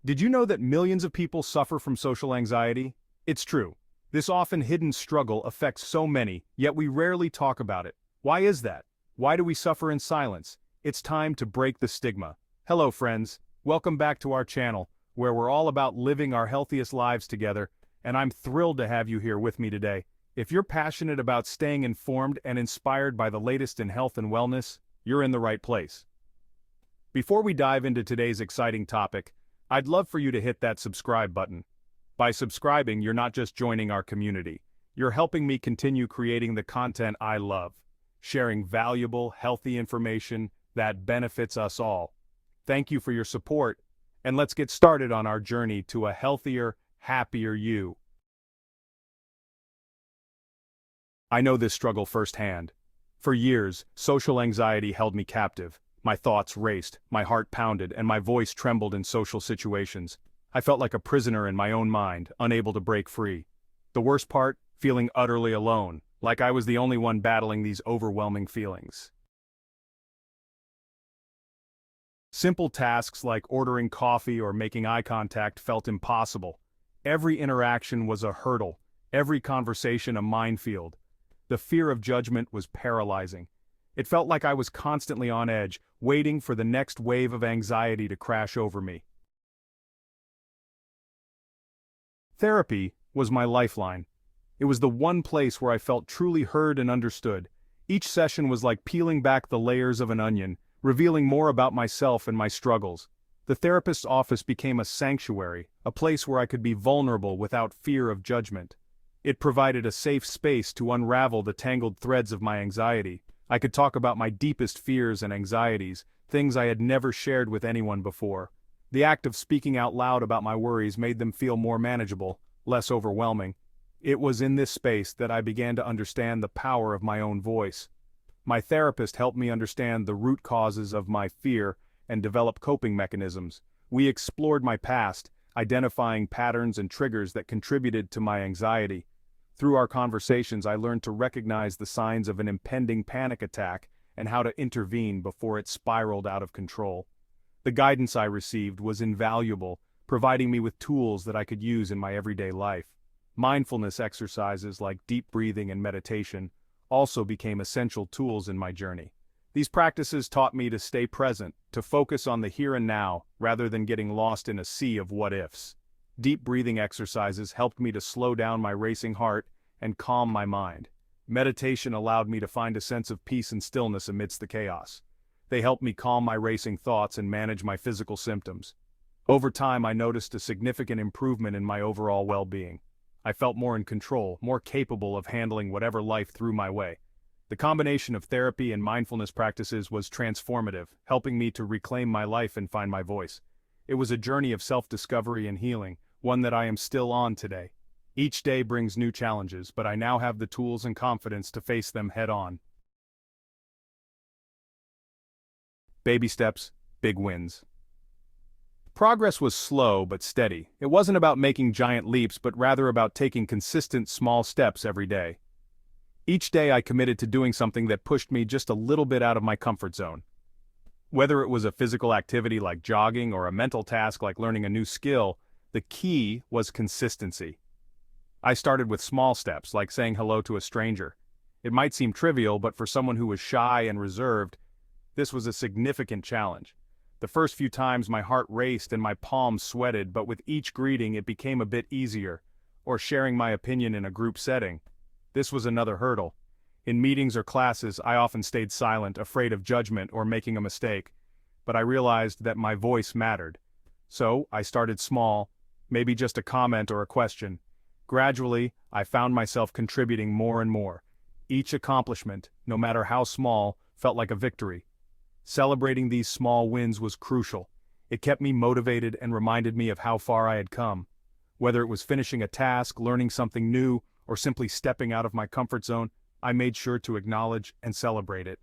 Did you know that millions of people suffer from social anxiety? It's true. This often hidden struggle affects so many, yet we rarely talk about it. Why is that? Why do we suffer in silence? It's time to break the stigma. Hello friends, welcome back to our channel, where we're all about living our healthiest lives together, and I'm thrilled to have you here with me today. If you're passionate about staying informed and inspired by the latest in health and wellness, you're in the right place. Before we dive into today's exciting topic, I'd love for you to hit that subscribe button. By subscribing, you're not just joining our community, you're helping me continue creating the content I love, sharing valuable, healthy information that benefits us all. Thank you for your support, and let's get started on our journey to a healthier, happier you. I know this struggle firsthand. For years, social anxiety held me captive. My thoughts raced, my heart pounded, and my voice trembled in social situations. I felt like a prisoner in my own mind, unable to break free. The worst part? Feeling utterly alone, like I was the only one battling these overwhelming feelings. Simple tasks like ordering coffee or making eye contact felt impossible. Every interaction was a hurdle, every conversation a minefield. The fear of judgment was paralyzing. It felt like I was constantly on edge, waiting for the next wave of anxiety to crash over me. Therapy was my lifeline. It was the one place where I felt truly heard and understood. Each session was like peeling back the layers of an onion, revealing more about myself and my struggles. The therapist's office became a sanctuary, a place where I could be vulnerable without fear of judgment. It provided a safe space to unravel the tangled threads of my anxiety. I could talk about my deepest fears and anxieties, things I had never shared with anyone before. The act of speaking out loud about my worries made them feel more manageable, less overwhelming. It was in this space that I began to understand the power of my own voice. My therapist helped me understand the root causes of my fear and develop coping mechanisms. We explored my past, identifying patterns and triggers that contributed to my anxiety. Through our conversations, I learned to recognize the signs of an impending panic attack and how to intervene before it spiraled out of control. The guidance I received was invaluable, providing me with tools that I could use in my everyday life. Mindfulness exercises like deep breathing and meditation also became essential tools in my journey. These practices taught me to stay present, to focus on the here and now, rather than getting lost in a sea of what-ifs. Deep breathing exercises helped me to slow down my racing heart and calm my mind. Meditation allowed me to find a sense of peace and stillness amidst the chaos. They helped me calm my racing thoughts and manage my physical symptoms. Over time, I noticed a significant improvement in my overall well-being. I felt more in control, more capable of handling whatever life threw my way. The combination of therapy and mindfulness practices was transformative, helping me to reclaim my life and find my voice. It was a journey of self-discovery and healing, one that I am still on today. Each day brings new challenges, but I now have the tools and confidence to face them head-on. Baby steps, big wins. Progress was slow but steady. It wasn't about making giant leaps, but rather about taking consistent small steps every day. Each day I committed to doing something that pushed me just a little bit out of my comfort zone. Whether it was a physical activity like jogging or a mental task like learning a new skill, the key was consistency. I started with small steps, like saying hello to a stranger. It might seem trivial, but for someone who was shy and reserved, this was a significant challenge. The first few times my heart raced and my palms sweated, but with each greeting it became a bit easier. Or sharing my opinion in a group setting. This was another hurdle. In meetings or classes, I often stayed silent, afraid of judgment or making a mistake. But I realized that my voice mattered. So, I started small, maybe just a comment or a question. Gradually, I found myself contributing more and more. Each accomplishment, no matter how small, felt like a victory. Celebrating these small wins was crucial. It kept me motivated and reminded me of how far I had come. Whether it was finishing a task, learning something new, or simply stepping out of my comfort zone, I made sure to acknowledge and celebrate it.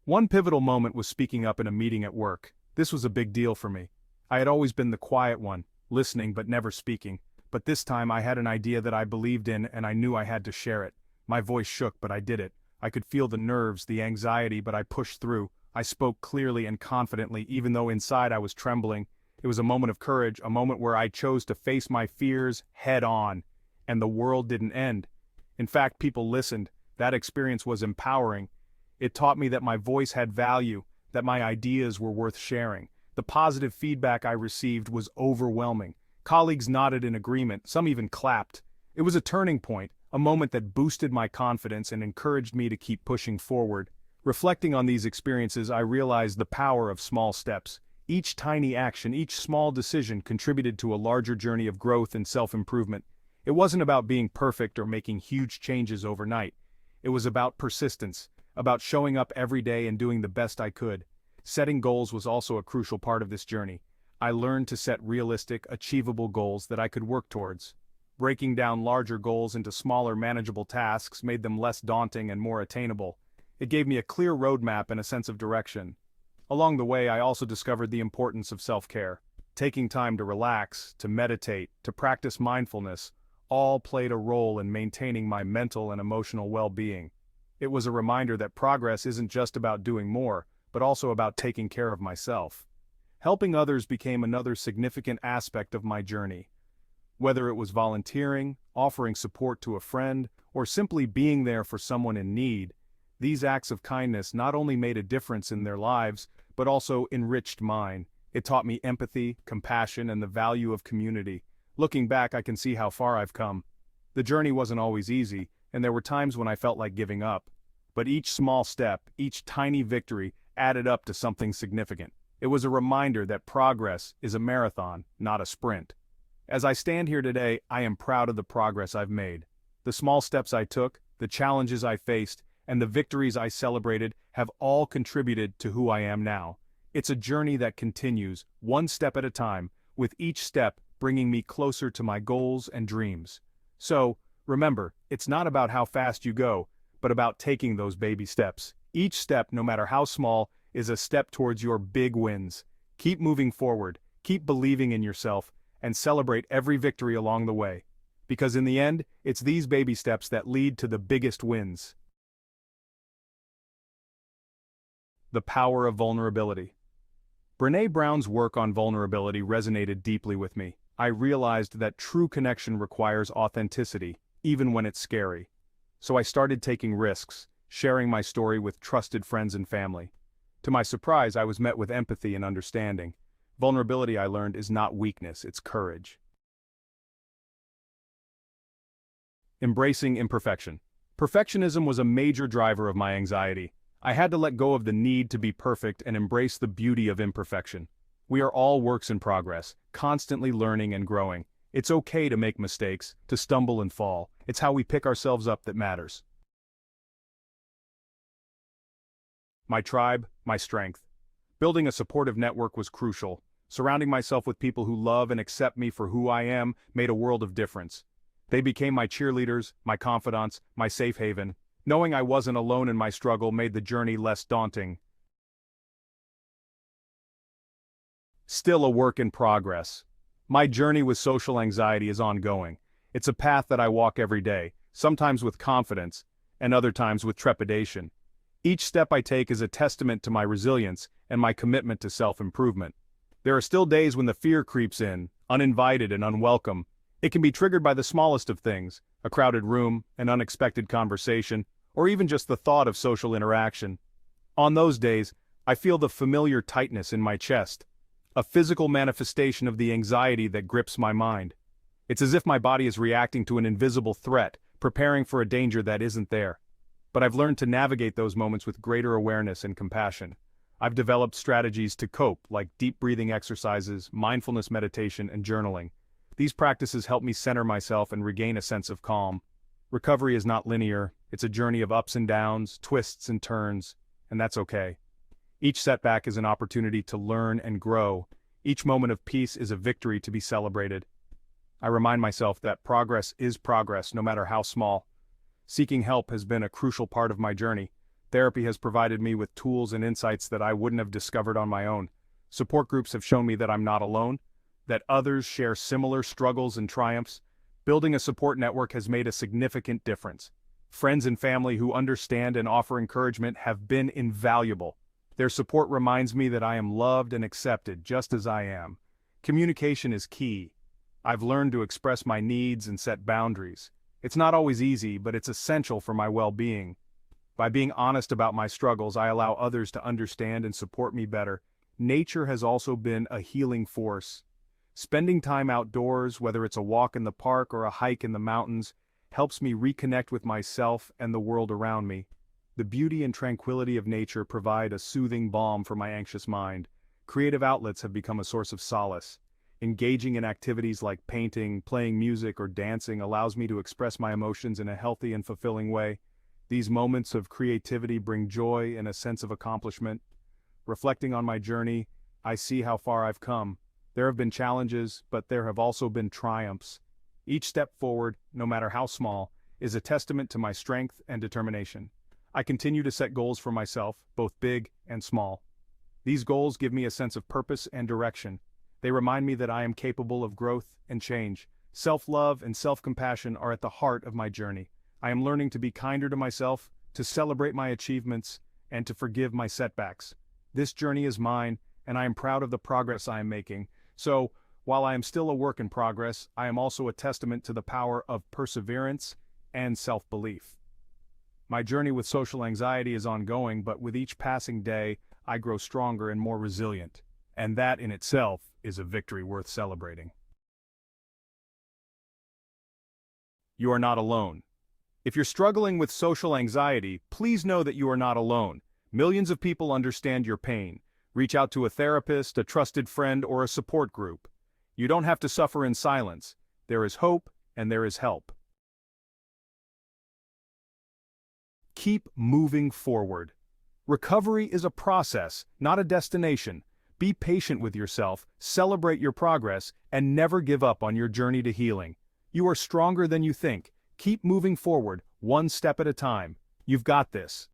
One pivotal moment was speaking up in a meeting at work. This was a big deal for me. I had always been the quiet one, listening but never speaking. But this time I had an idea that I believed in and I knew I had to share it. My voice shook, but I did it. I could feel the nerves, the anxiety, but I pushed through. I spoke clearly and confidently, even though inside I was trembling. It was a moment of courage, a moment where I chose to face my fears head on, and the world didn't end. In fact, people listened. That experience was empowering. It taught me that my voice had value, that my ideas were worth sharing. The positive feedback I received was overwhelming. Colleagues nodded in agreement, some even clapped. It was a turning point, a moment that boosted my confidence and encouraged me to keep pushing forward. Reflecting on these experiences, I realized the power of small steps. Each tiny action, each small decision contributed to a larger journey of growth and self-improvement. It wasn't about being perfect or making huge changes overnight. It was about persistence, about showing up every day and doing the best I could. Setting goals was also a crucial part of this journey. I learned to set realistic, achievable goals that I could work towards. Breaking down larger goals into smaller, manageable tasks made them less daunting and more attainable. It gave me a clear roadmap and a sense of direction. Along the way, I also discovered the importance of self-care. Taking time to relax, to meditate, to practice mindfulness, all played a role in maintaining my mental and emotional well-being. It was a reminder that progress isn't just about doing more, but also about taking care of myself. Helping others became another significant aspect of my journey. Whether it was volunteering, offering support to a friend, or simply being there for someone in need, these acts of kindness not only made a difference in their lives, but also enriched mine. It taught me empathy, compassion, and the value of community. Looking back, I can see how far I've come. The journey wasn't always easy, and there were times when I felt like giving up. But each small step, each tiny victory, added up to something significant. It was a reminder that progress is a marathon, not a sprint. As I stand here today, I am proud of the progress I've made. The small steps I took, the challenges I faced, and the victories I celebrated have all contributed to who I am now. It's a journey that continues, one step at a time, with each step bringing me closer to my goals and dreams. So, remember, it's not about how fast you go, but about taking those baby steps. Each step, no matter how small, is a step towards your big wins. Keep moving forward, keep believing in yourself, and celebrate every victory along the way. Because in the end, it's these baby steps that lead to the biggest wins. The power of vulnerability. Brené Brown's work on vulnerability resonated deeply with me. I realized that true connection requires authenticity, even when it's scary. So I started taking risks, sharing my story with trusted friends and family. To my surprise, I was met with empathy and understanding. Vulnerability, I learned, is not weakness, it's courage. Embracing imperfection. Perfectionism was a major driver of my anxiety. I had to let go of the need to be perfect and embrace the beauty of imperfection. We are all works in progress, constantly learning and growing. It's okay to make mistakes, to stumble and fall. It's how we pick ourselves up that matters. My tribe, my strength. Building a supportive network was crucial. Surrounding myself with people who love and accept me for who I am made a world of difference. They became my cheerleaders, my confidants, my safe haven. Knowing I wasn't alone in my struggle made the journey less daunting. Still a work in progress. My journey with social anxiety is ongoing. It's a path that I walk every day, sometimes with confidence, and other times with trepidation. Each step I take is a testament to my resilience and my commitment to self-improvement. There are still days when the fear creeps in, uninvited and unwelcome. It can be triggered by the smallest of things, a crowded room, an unexpected conversation, or even just the thought of social interaction. On those days, I feel the familiar tightness in my chest, a physical manifestation of the anxiety that grips my mind. It's as if my body is reacting to an invisible threat, preparing for a danger that isn't there. But I've learned to navigate those moments with greater awareness and compassion. I've developed strategies to cope, like deep breathing exercises, mindfulness meditation, and journaling. These practices help me center myself and regain a sense of calm. Recovery is not linear, it's a journey of ups and downs, twists and turns, and that's okay. Each setback is an opportunity to learn and grow. Each moment of peace is a victory to be celebrated. I remind myself that progress is progress, no matter how small. Seeking help has been a crucial part of my journey. Therapy has provided me with tools and insights that I wouldn't have discovered on my own. Support groups have shown me that I'm not alone, that others share similar struggles and triumphs. Building a support network has made a significant difference. Friends and family who understand and offer encouragement have been invaluable. Their support reminds me that I am loved and accepted just as I am. Communication is key. I've learned to express my needs and set boundaries. It's not always easy, but it's essential for my well-being. By being honest about my struggles, I allow others to understand and support me better. Nature has also been a healing force. Spending time outdoors, whether it's a walk in the park or a hike in the mountains, helps me reconnect with myself and the world around me. The beauty and tranquility of nature provide a soothing balm for my anxious mind. Creative outlets have become a source of solace. Engaging in activities like painting, playing music, or dancing allows me to express my emotions in a healthy and fulfilling way. These moments of creativity bring joy and a sense of accomplishment. Reflecting on my journey, I see how far I've come. There have been challenges, but there have also been triumphs. Each step forward, no matter how small, is a testament to my strength and determination. I continue to set goals for myself, both big and small. These goals give me a sense of purpose and direction. They remind me that I am capable of growth and change. Self-love and self-compassion are at the heart of my journey. I am learning to be kinder to myself, to celebrate my achievements, and to forgive my setbacks. This journey is mine, and I am proud of the progress I am making. So, while I am still a work in progress, I am also a testament to the power of perseverance and self-belief. My journey with social anxiety is ongoing, but with each passing day, I grow stronger and more resilient. And that in itself is a victory worth celebrating. You are not alone. If you're struggling with social anxiety, please know that you are not alone. Millions of people understand your pain. Reach out to a therapist, a trusted friend, or a support group. You don't have to suffer in silence. There is hope, and there is help. Keep moving forward. Recovery is a process, not a destination. Be patient with yourself, celebrate your progress, and never give up on your journey to healing. You are stronger than you think. Keep moving forward, one step at a time. You've got this.